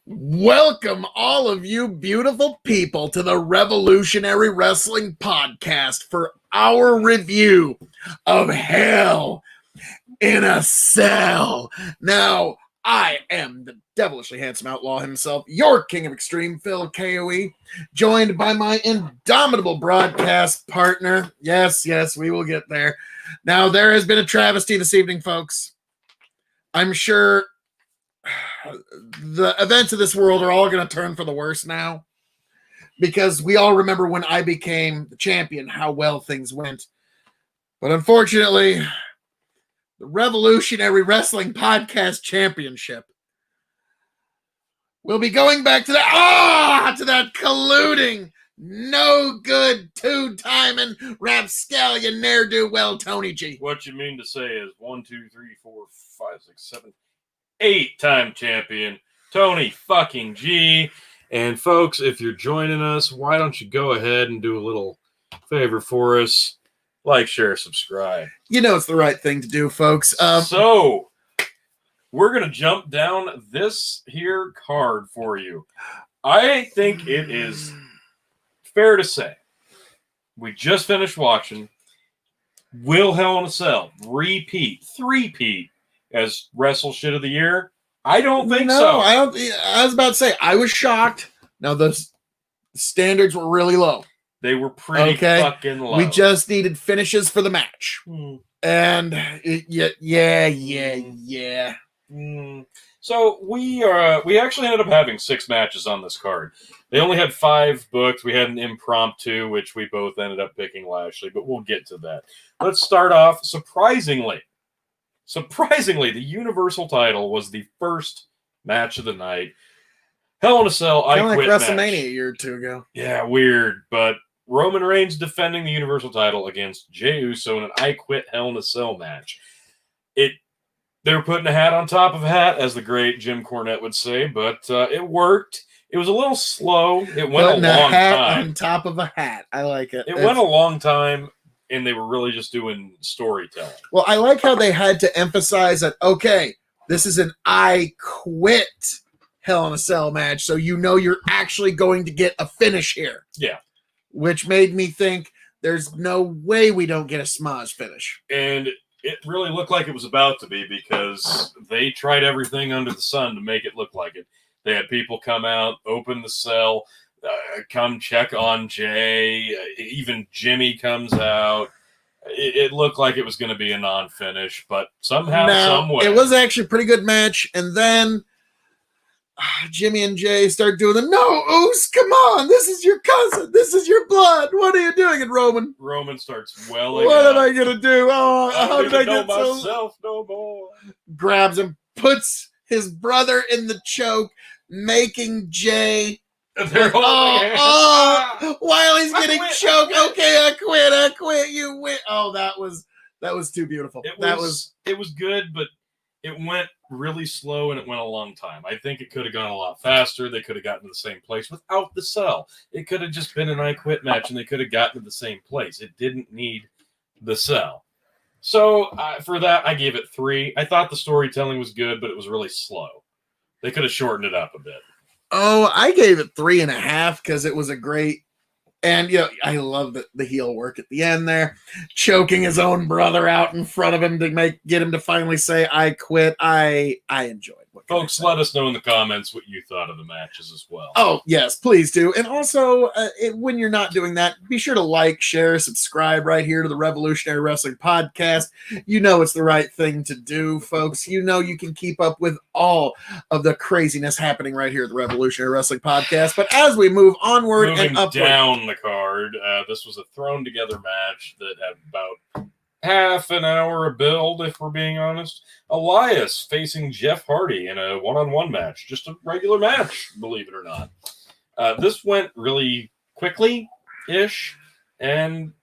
Welcome, all of you beautiful people, to the Revolutionary Wrestling Podcast for our review of Hell in a Cell. Now, I am the devilishly handsome outlaw himself, your king of extreme, Phil KOE, joined by my indomitable broadcast partner. Yes, we will get there. Now, there has been a travesty this evening, folks. I'm sure the events of this world are all going to turn for the worse now, because we all remember when I became the champion, how well things went. But unfortunately, the Revolutionary Wrestling Podcast Championship will be going back to that colluding, no good, two-timing rapscallion ne'er-do-well Tony G. What you mean to say is 1, 2, 3, 4, 5, 6, 7, 8-time champion Tony fucking G. And folks, if you're joining us, why don't you go ahead and do a little favor for us? Like, share, subscribe. You know it's the right thing to do, folks. So, we're going to jump down this here card for you. I think it is fair to say we just finished watching Will Hell in a Cell three-peat as Wrestle Shit of the Year. I don't think so. I was about to say, I was shocked. Now, the standards were really low. They were pretty fucking low. We just needed finishes for the match. And, yeah. So, we actually ended up having 6 matches on this card. They only had 5 booked. We had an impromptu, which we both ended up picking Lashley, but we'll get to that. Let's start off, surprisingly, the Universal title was the first match of the night. Hell in a Cell, I Quit like WrestleMania match. A year or two ago. Yeah, weird. But Roman Reigns defending the Universal title against Jey Uso in an I Quit Hell in a Cell match. They were putting a hat on top of a hat, as the great Jim Cornette would say, but it worked. It was a little slow. It went a long time. On top of a hat. I like it. It went a long time. And they were really just doing storytelling. Well, I like how they had to emphasize that, okay, this is an I Quit Hell in a Cell match, so you know you're actually going to get a finish here. Yeah. Which made me think there's no way we don't get a smudge finish. And it really looked like it was about to be, because they tried everything under the sun to make it look like it. They had people come out, open the cell, come check on Jay. Even Jimmy comes out. It looked like it was going to be a non-finish, but somehow, some way. It was actually a pretty good match. And then Jimmy and Jay start doing the, no, Oos, come on. This is your cousin. This is your blood. What are you doing? And Roman starts welling What up. am I going to do? Oh, how did I get myself no more? Grabs him, puts his brother in the choke, making Jay... while he's getting choked. Okay, I quit. You win. Oh, that was too beautiful. It was good, but it went really slow and it went a long time. I think it could have gone a lot faster. They could have gotten to the same place without the cell. It could have just been an I Quit match and they could have gotten to the same place. It didn't need the cell. So for that, I gave it 3. I thought the storytelling was good, but it was really slow. They could have shortened it up a bit. Oh, I gave it 3.5 because it was a great, and I love the heel work at the end there, choking his own brother out in front of him to get him to finally say I quit. I enjoyed it. Folks, let us know in the comments what you thought of the matches as well. Oh, yes, please do. And also, when you're not doing that, be sure to like, share, subscribe right here to the Revolutionary Wrestling Podcast. You know it's the right thing to do, folks. You know you can keep up with all of the craziness happening right here at the Revolutionary Wrestling Podcast. But as we move onward and upward down the card, this was a thrown-together match that had about half an hour of build, if we're being honest. Elias facing Jeff Hardy in a one-on-one match. Just a regular match, believe it or not. This went really quickly-ish, and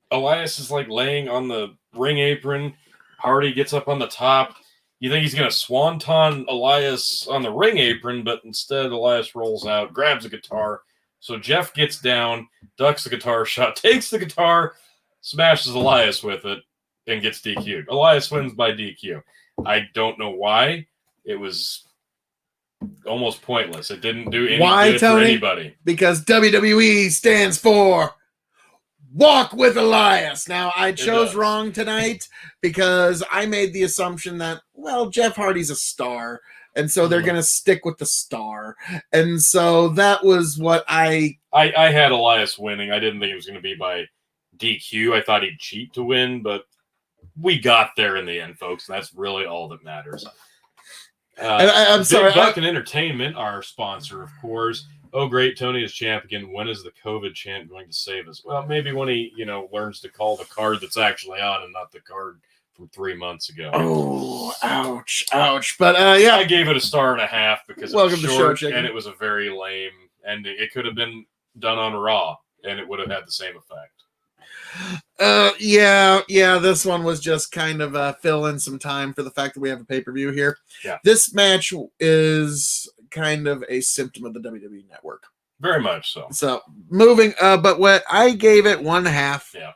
Elias is like laying on the ring apron. Hardy gets up on the top. You think he's going to swanton Elias on the ring apron, but instead Elias rolls out, grabs a guitar. So Jeff gets down, ducks the guitar shot, takes the guitar, smashes Elias with it, and gets DQ'd. Elias wins by DQ. I don't know why. It was almost pointless. It didn't do any Why, good Tony? for anybody. Because WWE stands for Walk with Elias. Now, I chose wrong tonight because I made the assumption that, well, Jeff Hardy's a star, and so they're going to stick with the star. And so that was what I had Elias winning. I didn't think it was going to be by DQ. I thought he'd cheat to win, but we got there in the end, folks. And that's really all that matters. I'm sorry. Big Buck and Entertainment, our sponsor, of course. Oh, great, Tony is champ again. When is the COVID chant going to save us? Well, maybe when he, learns to call the card that's actually on and not the card from 3 months ago. Oh, ouch. But, yeah. I gave it a 1.5 because Welcome it was to short Show Chicken. and it was a very lame ending. It could have been done on Raw, and it would have had the same effect. Yeah, this one was just kind of fill in some time for the fact that we have a pay-per-view here. Yeah. This match is kind of a symptom of the WWE Network. Very much so. So moving, but what I gave it 1/2. Yeah.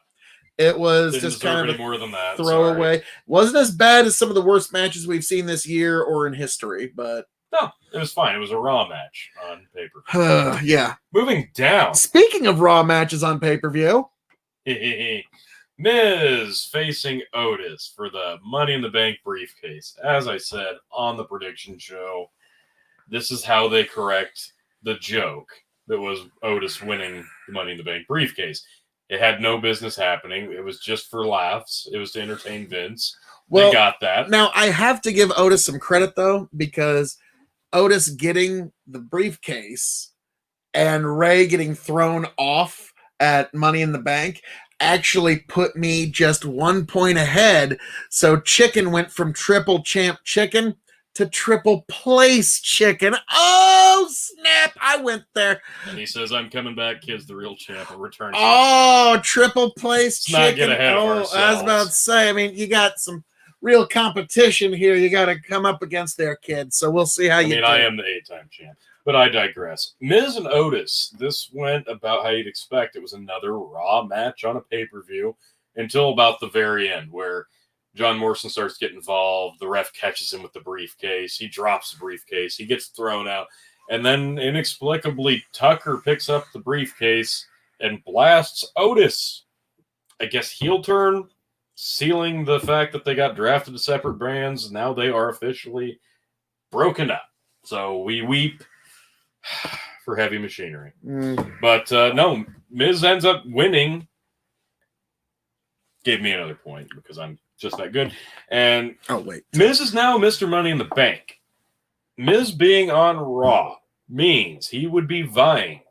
It was Didn't just kind of any more than that. throwaway. Wasn't as bad as some of the worst matches we've seen this year or in history, but no, it was fine. It was a Raw match on pay-per-view. Yeah. Moving down. Speaking of Raw matches on pay-per-view, Miz facing Otis for the Money in the Bank briefcase. As I said on the prediction show, this is how they correct the joke that was Otis winning the Money in the Bank briefcase. It had no business happening. It was just for laughs. It was to entertain Vince. Well, they got that. Now, I have to give Otis some credit, though, because Otis getting the briefcase and Ray getting thrown off at Money in the Bank actually put me just 1 point ahead. So Chicken went from Triple Champ Chicken to Triple Place Chicken. Oh, snap. I went there. And he says, I'm coming back, kid's the real champ, and return. Oh, Triple Place Chicken. Let's not get ahead of ourselves. I was about to say, I mean, you got some real competition here. You got to come up against their kids. So we'll see how you do. I am the 8-time champ. But I digress. Miz and Otis, this went about how you'd expect. It was another Raw match on a pay-per-view until about the very end, where John Morrison starts getting involved. The ref catches him with the briefcase. He drops the briefcase. He gets thrown out. And then inexplicably, Tucker picks up the briefcase and blasts Otis. I guess heel turn, sealing the fact that they got drafted to separate brands. Now they are officially broken up. So we weep for Heavy Machinery. But no, Miz ends up winning. Gave me another point because I'm just that good. And Miz is now Mr. Money in the Bank. Miz being on Raw means he would be vying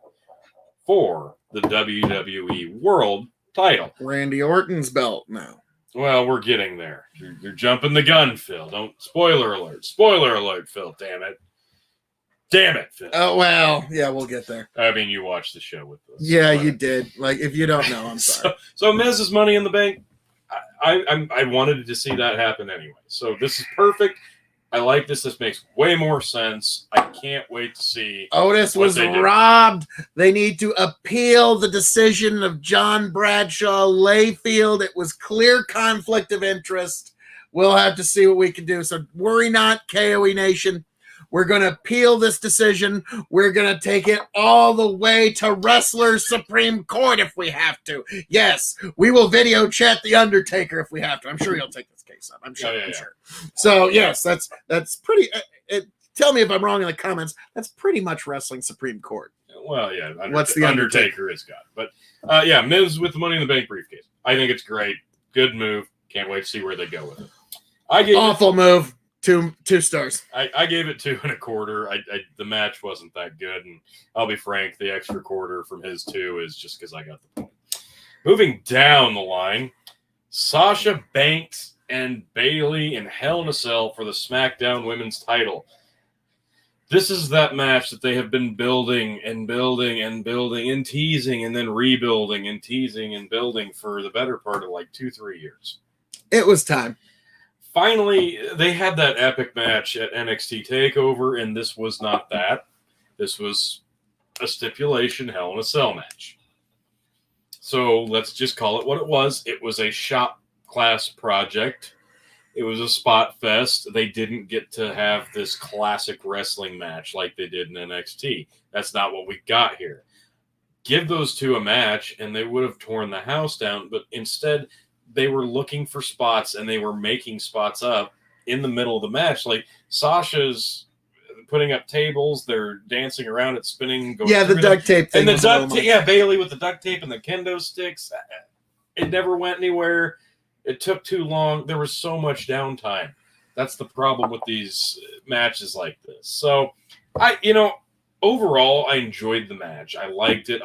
for the WWE World title. Randy Orton's belt now. Well, we're getting there. You're jumping the gun, Phil. Don't spoiler alert. Spoiler alert, Phil. Damn it. Damn it, Phil. Oh, well, yeah, we'll get there. I mean, you watched the show with us. Yeah, you did. Like, if you don't know, I'm sorry. So Miz's Money in the Bank, I wanted to see that happen anyway. So this is perfect. I like this. This makes way more sense. I can't wait to see. Otis was robbed. They need to appeal the decision of John Bradshaw Layfield. It was clear conflict of interest. We'll have to see what we can do. So worry not, KOE Nation. We're going to appeal this decision. We're going to take it all the way to Wrestlers Supreme Court if we have to. Yes, we will video chat The Undertaker if we have to. I'm sure he'll take this case up. I'm sure. I'm sure. So, yes, that's pretty tell me if I'm wrong in the comments. That's pretty much Wrestling Supreme Court. Well, yeah. What's the Undertaker has got. But, yeah, Miz with the Money in the Bank briefcase. I think it's great. Good move. Can't wait to see where they go with it. Awful move. Two stars. I gave it 2.25. The match wasn't that good, and I'll be frank, the extra quarter from his 2 is just because I got the point. Moving down the line, Sasha Banks and Bayley in Hell in a Cell for the SmackDown Women's title. This is that match that they have been building and building and building and teasing and then rebuilding and teasing and building for the better part of like 2-3 years. It was time. Finally, they had that epic match at NXT TakeOver, and this was not that. This was a stipulation Hell in a Cell match. So let's just call it what it was. It was a shop class project It was a spot fest. They didn't get to have this classic wrestling match like they did in NXT. That's not what we got here. Give those two a match, and they would have torn the house down. But instead, they were looking for spots, and they were making spots up in the middle of the match. Like Sasha's putting up tables, they're dancing around it, spinning. Going the duct tape thing. And the duct tape, Bailey with the duct tape and the kendo sticks. It never went anywhere. It took too long. There was so much downtime. That's the problem with these matches like this. So, overall, I enjoyed the match. I liked it.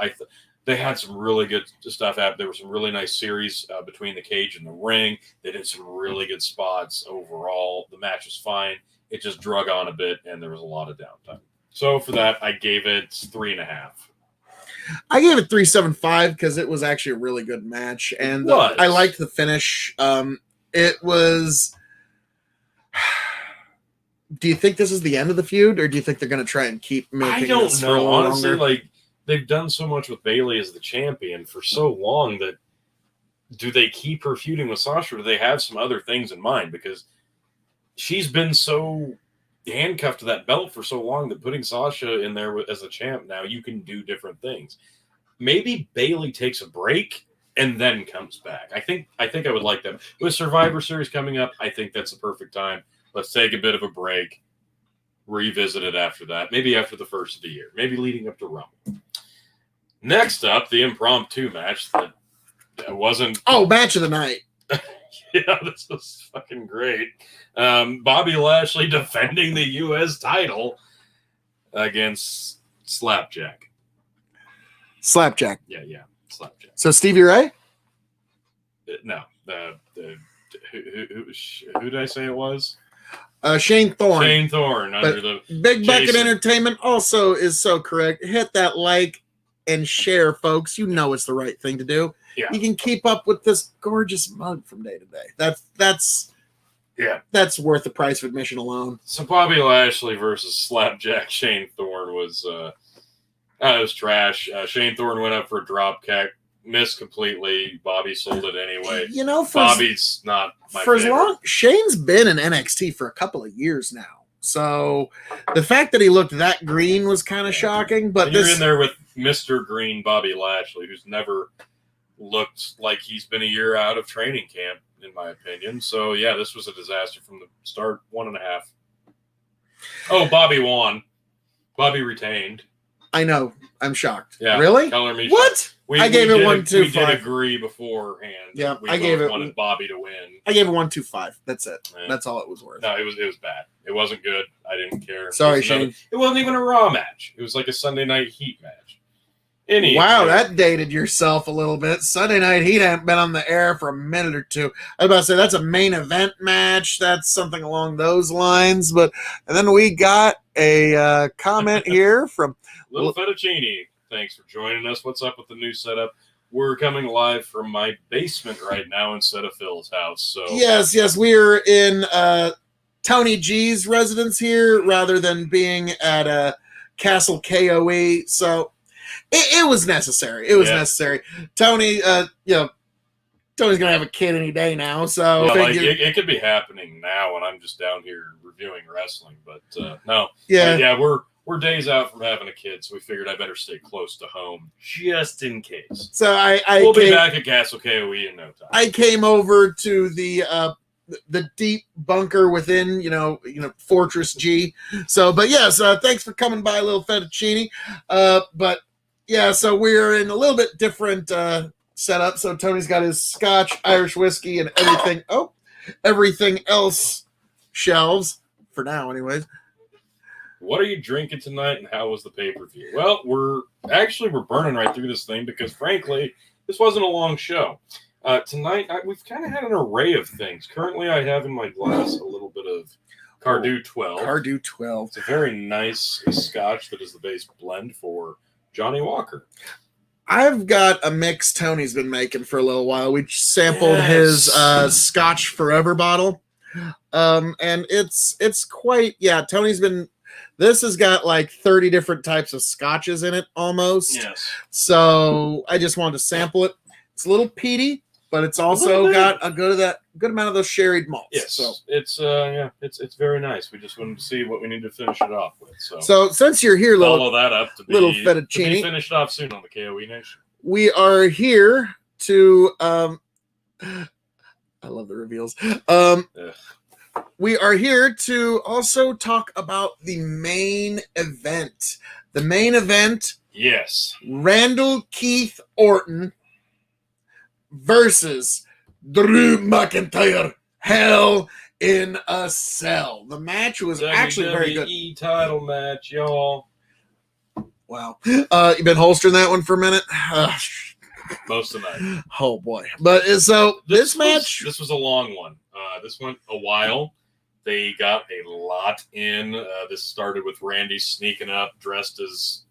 They had some really good stuff happen. There were some really nice series between the cage and the ring. They did some really good spots overall. The match was fine. It just drug on a bit, and there was a lot of downtime. So for that, I gave it 3.5. I gave it 3.75 because it was actually a really good match, and I liked the finish. It was. Do you think this is the end of the feud, or do you think they're going to try and keep making? I this don't know. Honestly, longer? They've done so much with Bailey as the champion for so long that do they keep her feuding with Sasha, or do they have some other things in mind? Because she's been so handcuffed to that belt for so long that putting Sasha in there as a champ now, you can do different things. Maybe Bailey takes a break and then comes back. I think I would like that. With Survivor Series coming up, I think that's the perfect time. Let's take a bit of a break, revisit it after that, maybe after the first of the year, maybe leading up to Rumble. Next up, the impromptu match that wasn't... match of the night. Yeah, this was fucking great. Bobby Lashley defending the U.S. title against Slapjack. Slapjack. Yeah, Slapjack. So Stevie Ray? No. Who did I say it was? Shane Thorne. Shane Thorne under the Big Bucket Entertainment also is so correct. Hit that like and share, folks. You know it's the right thing to do. Yeah. You can keep up with this gorgeous mug from day to day. That's worth the price of admission alone. So Bobby Lashley versus Slapjack Shane Thorne was it was trash. Shane Thorne went up for a drop kick, missed completely. Bobby sold it anyway. Bobby's not my favorite. As long Shane's been in NXT for a couple of years now. So the fact that he looked that green was kind of shocking. But you're in there with Mr. Green Bobby Lashley, who's never looked like he's been a year out of training camp, in my opinion. So, yeah, this was a disaster from the start. 1.5. Oh, Bobby won. Bobby retained. I know. I'm shocked. Yeah. Really? Color me what? Shocked. I gave it 1.25. We did agree beforehand. Yeah, I gave it. Wanted Bobby to win. I gave it 1.25. That's it. Yeah. That's all it was worth. No, it was bad. It wasn't good. I didn't care. Sorry, Shane. It wasn't even a Raw match. It was like a Sunday Night Heat match. Wow, that dated yourself a little bit. Sunday Night Heat hadn't been on the air for a minute or two. I was about to say that's a main event match. That's something along those lines. And then we got a comment here from Little Fettuccine. Thanks for joining us. What's up with the new setup? We're coming live from my basement right now instead of Phil's house. So yes, we're in Tony G's residence here rather than being at Castle KOE. So it was necessary. It was necessary. Tony, Tony's gonna have a kid any day now. So it could be happening now, and I'm just down here reviewing wrestling. But no, we're days out from having a kid, so we figured I better stay close to home just in case. So we'll be back at Castle KOE in no time. I came over to the deep bunker within, Fortress G. So, but yes, thanks for coming by, Little Fettuccine. But yeah, so we're in a little bit different setup. So Tony's got his Scotch, Irish whiskey, and everything else shelves for now, anyways. What are you drinking tonight, and how was the pay-per-view? Well, we're burning right through this thing because, frankly, this wasn't a long show. Tonight, we've kind of had an array of things. Currently, I have in my glass a little bit of Cardew 12. Cardew 12. It's a very nice Scotch that is the base blend for Johnny Walker. I've got a mix Tony's been making for a little while. We sampled his Scotch Forever bottle. And it's quite, Tony's been... This has got like 30 different types of scotches in it almost. Yes. So I just wanted to sample it. It's a little peaty. but it's also got a good amount of those sherried malts. Yes, so it's very nice. We just wanted to see what we need to finish it off with. So since you're here, follow that up to be fettuccine, to be finished off soon on the KOE Nation. We are here to I love the reveals. We are here to also talk about the main event. The main event. Yes. Randall Keith Orton versus Drew McIntyre. Hell in a Cell. The match was actually very good. WWE title match, y'all. Wow. You've been holstering that one for a minute? Most of the night. Oh boy. But so this match. This was a long one. This went a while. They got a lot in. This started with Randy sneaking up, dressed as,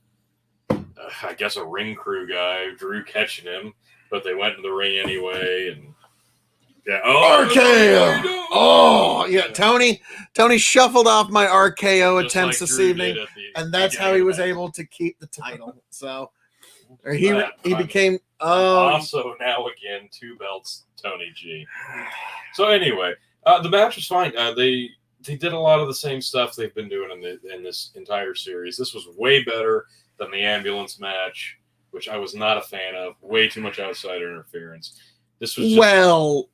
I guess, a ring crew guy. Drew catching him, but they went in the ring anyway. And yeah, RKO. Oh yeah, Tony shuffled off my RKO just attempts like this Drew evening, and that's how he was able to keep the title. So he became also now again 2 belts, Tony G. So anyway. The match was fine. They did a lot of the same stuff they've been doing in this entire series. This was way better than the ambulance match, which I was not a fan of. Way too much outsider interference. This was just,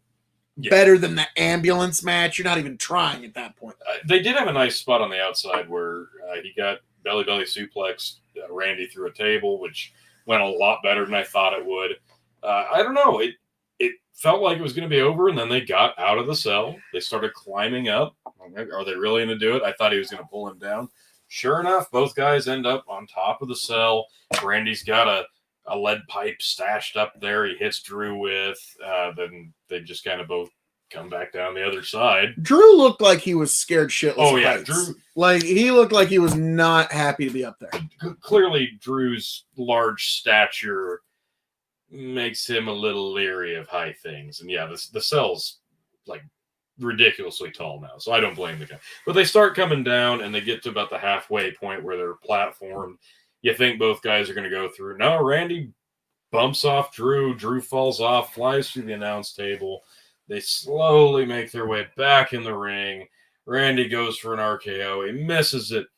better than the ambulance match. You're not even trying at that point. They did have a nice spot on the outside where he got belly suplex Randy through a table, which went a lot better than I thought it would. I don't know. It felt like it was going to be over, and then they got out of the cell. They started climbing up. Are they really going to do it? I thought he was going to pull him down. Sure enough, both guys end up on top of the cell. Randy's got a lead pipe stashed up there he hits Drew with. Then they just kind of both come back down the other side. Drew looked like he was scared shitless. Oh, yeah. Drew, like, he looked like he was not happy to be up there. Clearly, Drew's large stature makes him a little leery of high things. And yeah, the cell's like ridiculously tall now, so I don't blame the guy. But they start coming down, and they get to about the halfway point where they're platformed. You think both guys are going to go through. No, Randy bumps off Drew. Drew falls off, flies through the announce table. They slowly make their way back in the ring. Randy goes for an RKO. He misses it.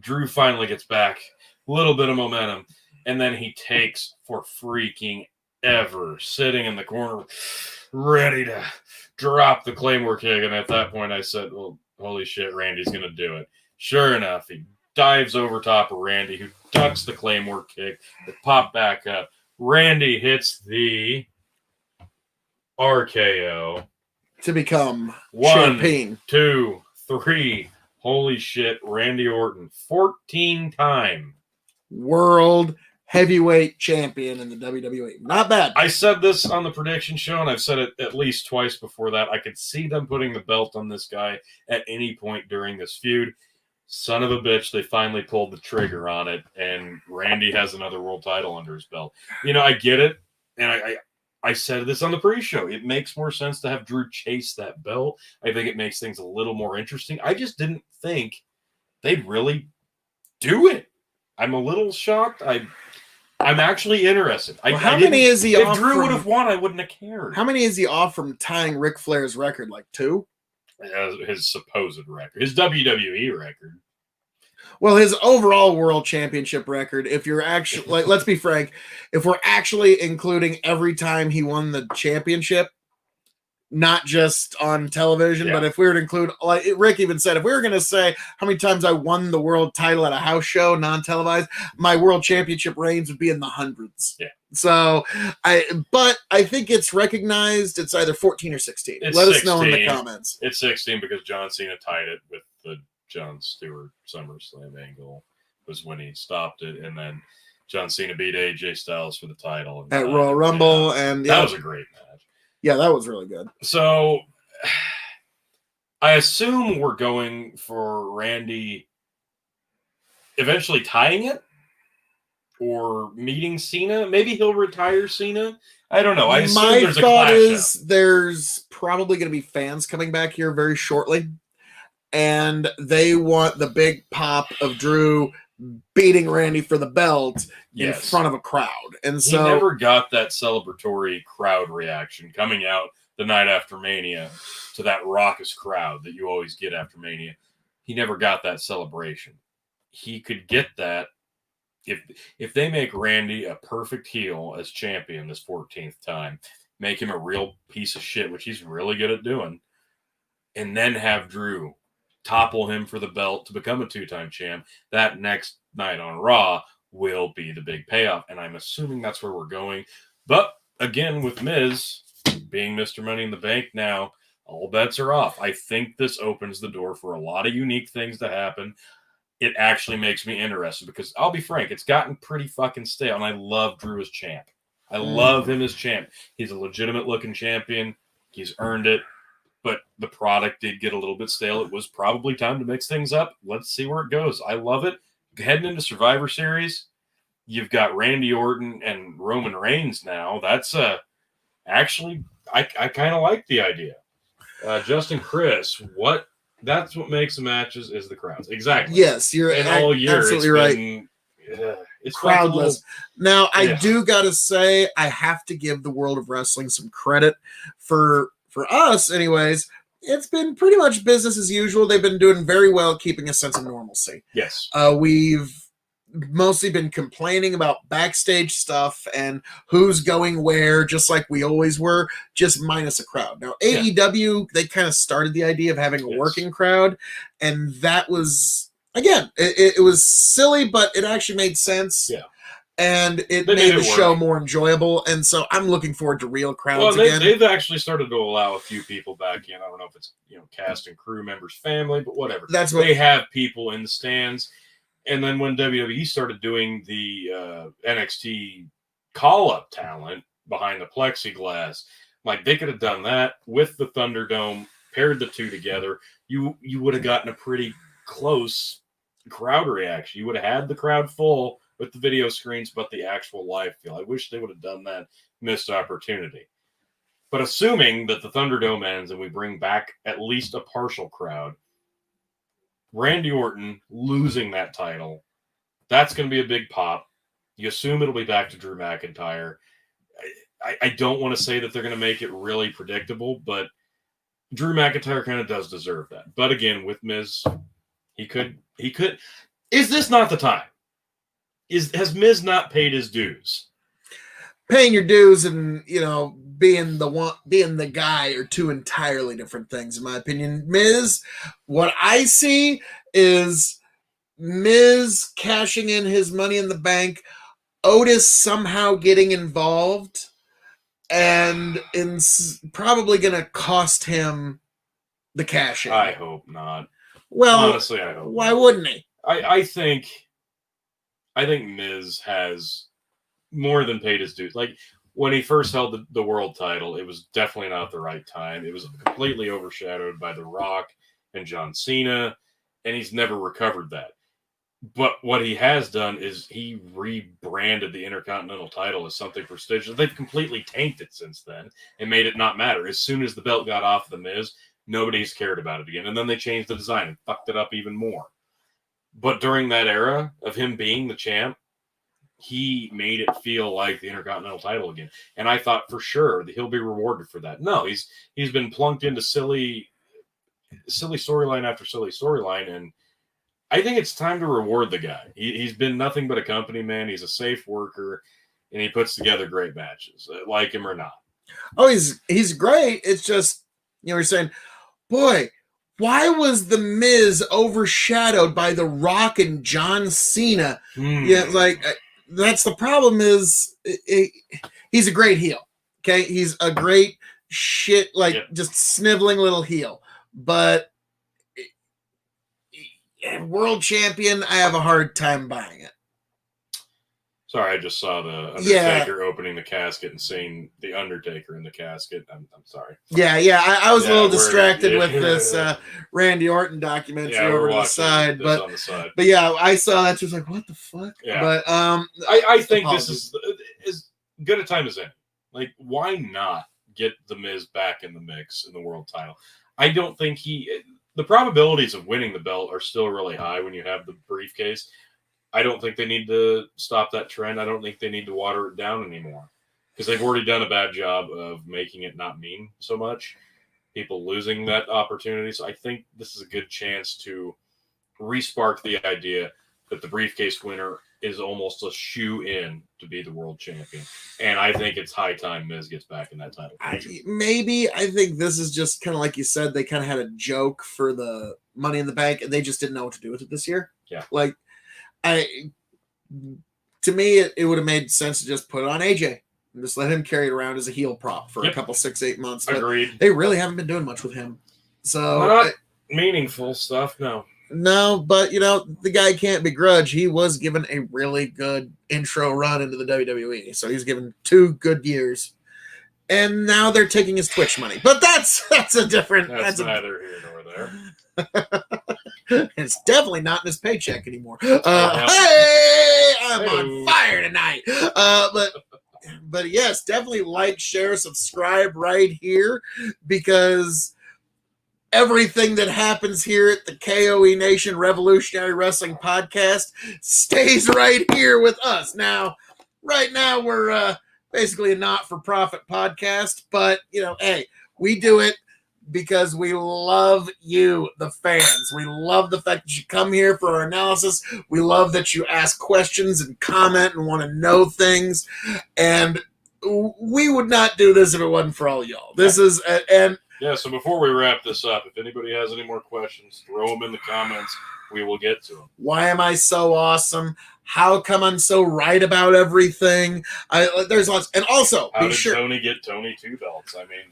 Drew finally gets back. A little bit of momentum. And then he takes for freaking ever, sitting in the corner, ready to drop the Claymore kick. And at that point, I said, well, holy shit, Randy's going to do it. Sure enough, he dives over top of Randy, who ducks the Claymore kick. They pop back up. Randy hits the RKO. To become 1, champion. 2, 3. Holy shit, Randy Orton, 14-time world heavyweight champion in the WWE. Not bad. I said this on the prediction show, and I've said it at least twice before that. I could see them putting the belt on this guy at any point during this feud. Son of a bitch, they finally pulled the trigger on it, and Randy has another world title under his belt. You know, I get it, and I said this on the pre-show. It makes more sense to have Drew chase that belt. I think it makes things a little more interesting. I just didn't think they'd really do it. I'm a little shocked. I'm actually interested. How many is he off? If Drew would have won, I wouldn't have cared. How many is he off from tying Ric Flair's record? Like 2? His supposed record. His WWE record. Well, his overall world championship record, if you're actually, like, let's be frank, if we're actually including every time he won the championship, not just on television, but if we were to include, like Rick even said, if we were going to say how many times I won the world title at a house show, non-televised, my world championship reigns would be in the hundreds. Yeah. So, but I think it's recognized. It's either 14 or 16. Let us know in the comments. It's 16 because John Cena tied it with the Jon Stewart SummerSlam angle was when he stopped it, and then John Cena beat AJ Styles for the title at Royal Rumble, and that was a great match. Yeah, that was really good. So I assume we're going for Randy eventually tying it or meeting Cena. Maybe he'll retire Cena. I don't know. I assume there's a clash. My thought is there's probably going to be fans coming back here very shortly, and they want the big pop of Drew beating Randy for the belt in Yes. front of a crowd. And He so never got that celebratory crowd reaction coming out the night after Mania to that raucous crowd that you always get after Mania. He never got that celebration. He could get that if they make Randy a perfect heel as champion this 14th time, make him a real piece of shit, which he's really good at doing, and then have Drew topple him for the belt to become a 2-time champ, that next night on Raw will be the big payoff. And I'm assuming that's where we're going. But again, with Miz being Mr. Money in the Bank now, all bets are off. I think this opens the door for a lot of unique things to happen. It actually makes me interested because I'll be frank, it's gotten pretty fucking stale. And I love Drew as champ. I love him as champ. He's a legitimate looking champion. He's earned it. But the product did get a little bit stale. It was probably time to mix things up. Let's see where it goes. I love it. Heading into Survivor Series, you've got Randy Orton and Roman Reigns now. That's actually, I kind of like the idea. Justin Chris, that's what makes the matches is the crowds. Exactly. yes, you're And all year, absolutely right. It's Crowdless. Now, I Yeah. do gotta say, I have to give the world of wrestling some credit for us, anyways. It's been pretty much business as usual. They've been doing very well keeping a sense of normalcy. Yes. We've mostly been complaining about backstage stuff and who's going where, just like we always were, just minus a crowd. Now, Yeah. AEW, they kind of started the idea of having a Yes. working crowd, and that was, again, it was silly, but it actually made sense. Yeah. And it They made made the it show work. more enjoyable, and so I'm looking forward to real Well, crowds and again. they've actually started to allow a few people back in. I don't know if it's cast and crew members, family, but whatever. That's what They have people in the stands. And then when WWE started doing the NXT call-up talent behind the plexiglass, like they could have done that with the Thunderdome, paired the two together. You would have gotten a pretty close crowd reaction. You would have had the crowd full with the video screens, but the actual live feel. I wish they would have done that. Missed opportunity. But assuming that the Thunderdome ends and we bring back at least a partial crowd, Randy Orton losing that title, that's going to be a big pop. You assume it'll be back to Drew McIntyre. I don't want to say that they're going to make it really predictable, but Drew McIntyre kind of does deserve that. But again, with Miz, he could. Is this not the time? Has Miz not paid his dues? Paying your dues and being the guy are two entirely different things, in my opinion. Miz, what I see is Miz cashing in his Money in the Bank, Otis somehow getting involved, and it's probably going to cost him the cash in. I hope not. Well, honestly, I hope. Why not. wouldn't he? I think Miz has more than paid his dues. Like when he first held the world title, it was definitely not the right time. It was completely overshadowed by The Rock and John Cena, and he's never recovered that. But what he has done is he rebranded the Intercontinental title as something prestigious. They've completely tanked it since then and made it not matter. As soon as the belt got off the Miz, nobody's cared about it again. And then they changed the design and fucked it up even more. But during that era of him being the champ, he made it feel like the Intercontinental title again. And I thought for sure that he'll be rewarded for that. No, he's been plunked into silly storyline after silly storyline, and I think it's time to reward the guy. He's been nothing but a company man. He's a safe worker, and he puts together great matches, like him or not. Oh, he's great. It's just, you're saying, boy, why was The Miz overshadowed by The Rock and John Cena? Yeah, like, that's the problem is he's a great heel. Okay? He's a great shit, just sniveling little heel. But world champion, I have a hard time buying it. Sorry, I just saw the Undertaker opening the casket and seeing the Undertaker in the casket. I'm sorry. Yeah. I was a little distracted with this Randy Orton documentary over to the side. But yeah, I saw that. Just like, what the fuck? Yeah. But I think this is as good a time as any. Like, why not get The Miz back in the mix in the world title? I don't think the probabilities of winning the belt are still really high when you have the briefcase. I don't think they need to stop that trend. I don't think they need to water it down anymore because they've already done a bad job of making it not mean so much. People losing that opportunity. So I think this is a good chance to respark the idea that the briefcase winner is almost a shoe-in to be the world champion. And I think it's high time Miz gets back in that title. I think this is just kind of like you said, they kind of had a joke for the Money in the Bank, and they just didn't know what to do with it this year. Yeah. Like, to me, it would have made sense to just put it on AJ and just let him carry it around as a heel prop for a couple 6-8 months. But agreed. They really haven't been doing much with him. So not meaningful stuff, no. No, but the guy can't begrudge. He was given a really good intro run into the WWE, so he's given 2 good years, and now they're taking his Twitch money. But that's a different. That's neither here nor there. It's definitely not in his paycheck anymore. Hey, I'm on fire tonight. But yes, definitely like, share, subscribe right here because everything that happens here at the KOE Nation Revolutionary Wrestling Podcast stays right here with us. Now, right now, we're basically a not-for-profit podcast, but, hey, we do it because we love you, the fans. We love the fact that you come here for our analysis. We love that you ask questions and comment and want to know things. And we would not do this if it wasn't for all y'all. This is Yeah, so before we wrap this up, if anybody has any more questions, throw them in the comments. We will get to them. Why am I so awesome? How come I'm so right about everything? There's lots. And also, how did Tony get Tony 2 belts? I mean,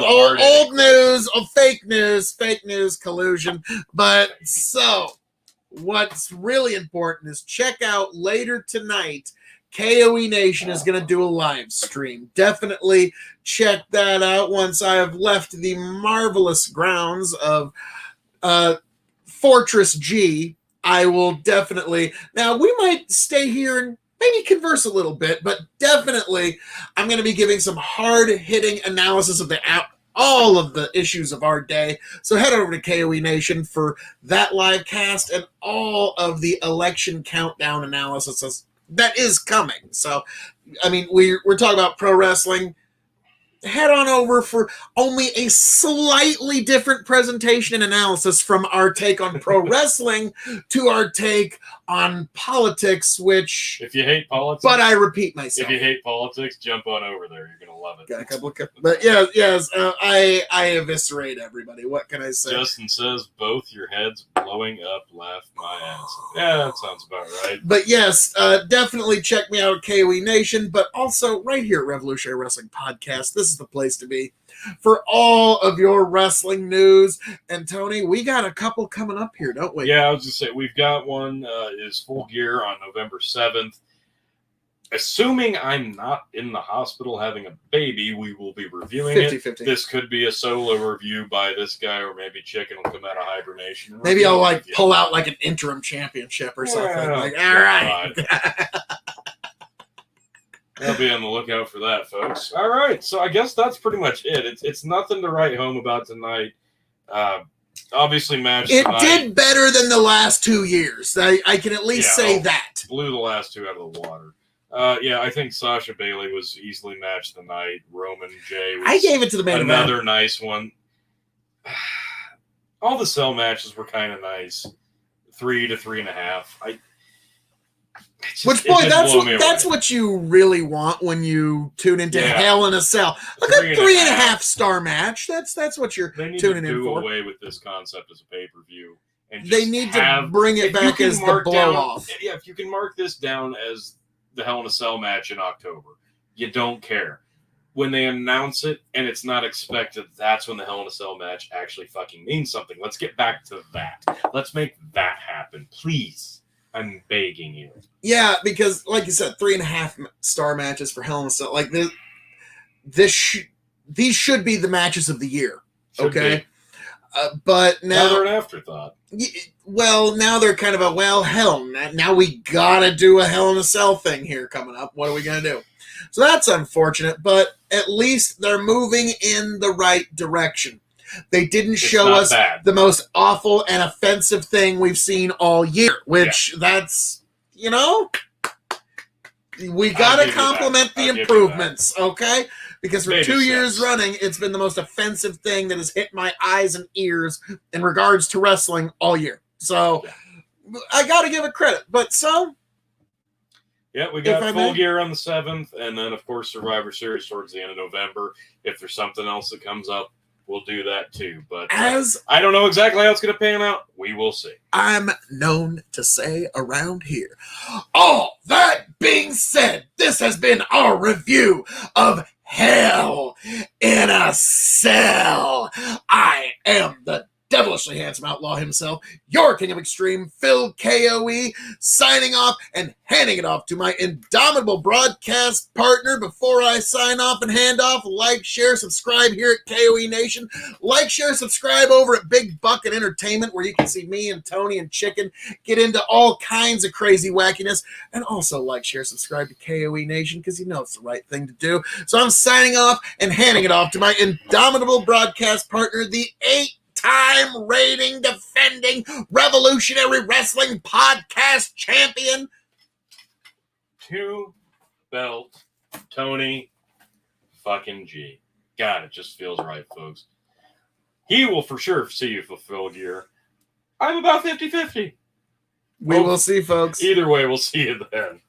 old news, fake news, collusion. But so, what's really important is check out later tonight. KOE Nation is going to do a live stream. Definitely check that out once I have left the marvelous grounds of Fortress G. I will definitely... Now, we might stay here and maybe converse a little bit, but definitely I'm going to be giving some hard-hitting analysis of all of the issues of our day. So head over to KOE Nation for that live cast and all of the election countdown analysis that is coming. So, I mean, we're talking about pro wrestling. Head on over for only a slightly different presentation and analysis from our take on pro wrestling to our take on politics, which... If you hate politics... But I repeat myself. If you hate politics, jump on over there. You're going to love it. Got a couple of... But yes, I eviscerate everybody. What can I say? Justin says, both your heads blowing up laugh my ass. Yeah, that sounds about right. But yes, definitely check me out at KOE Nation, but also right here at Revolutionary Wrestling Podcast. This is the place to be for all of your wrestling news. And Tony, we got a couple coming up here, don't we? Yeah, I was just saying, we've got one is Full Gear on November 7th. Assuming I'm not in the hospital having a baby, we will be reviewing 50-50. it. This could be a solo review by this guy, or maybe Chicken will come out of hibernation. Maybe I'll pull out like an interim championship or something. All right. I'll be on the lookout for that, folks. All right, so I guess that's pretty much it. It's nothing to write home about tonight. Obviously, match it tonight. Did better than the last 2 years. I can at least say that. Blew the last 2 out of the water. I think Sasha Bailey was easily matched tonight. Roman Jay was I gave it to the main event. Another nice one. All the cell matches were kind of nice. 3 to 3.5. That's what you really want when you tune into Hell in a Cell. Like a 3.5-star match. That's what you're tuning in for. They need to do away with this concept as a pay-per-view. And they need to bring it back as the blow-off. Yeah, if you can mark this down as the Hell in a Cell match in October, you don't care. When they announce it and it's not expected, that's when the Hell in a Cell match actually fucking means something. Let's get back to that. Let's make that happen, please. I'm begging you. Yeah, because like you said, 3.5-star matches for Hell in a Cell. Like these should be the matches of the year. Okay, but now they're an afterthought. Well, now they're kind of hell. Now we gotta do a Hell in a Cell thing here coming up. What are we gonna do? So that's unfortunate, but at least they're moving in the right direction. They didn't It's show not us bad. the most awful and offensive thing we've seen all year, which that's, you know, we got to compliment the improvements, okay? Because for 2 years running, it's been the most offensive thing that has hit my eyes and ears in regards to wrestling all year. So I got to give it credit. But so... Yeah, we got Full Gear on the 7th, and then, of course, Survivor Series towards the end of November. If there's something else that comes up, we'll do that too. But I don't know exactly how it's going to pan out. We will see. I'm known to say around here. All that being said, this has been our review of Hell in a Cell. I am the devilishly handsome outlaw himself, your king of extreme, Phil KOE, signing off and handing it off to my indomitable broadcast partner. Before I sign off and hand off, like, share, subscribe here at KOE Nation. Like, share, subscribe over at Big Bucket Entertainment, where you can see me and Tony and Chicken get into all kinds of crazy wackiness. And also like, share, subscribe to KOE Nation, because you know it's the right thing to do. So I'm signing off and handing it off to my indomitable broadcast partner, the 8-time rating defending Revolutionary Wrestling Podcast champion, 2-belt Tony fucking G. God, it just feels right, folks. He will for sure see you fulfill gear. I'm about 50-50. We will see, folks. Either way, we'll see you then.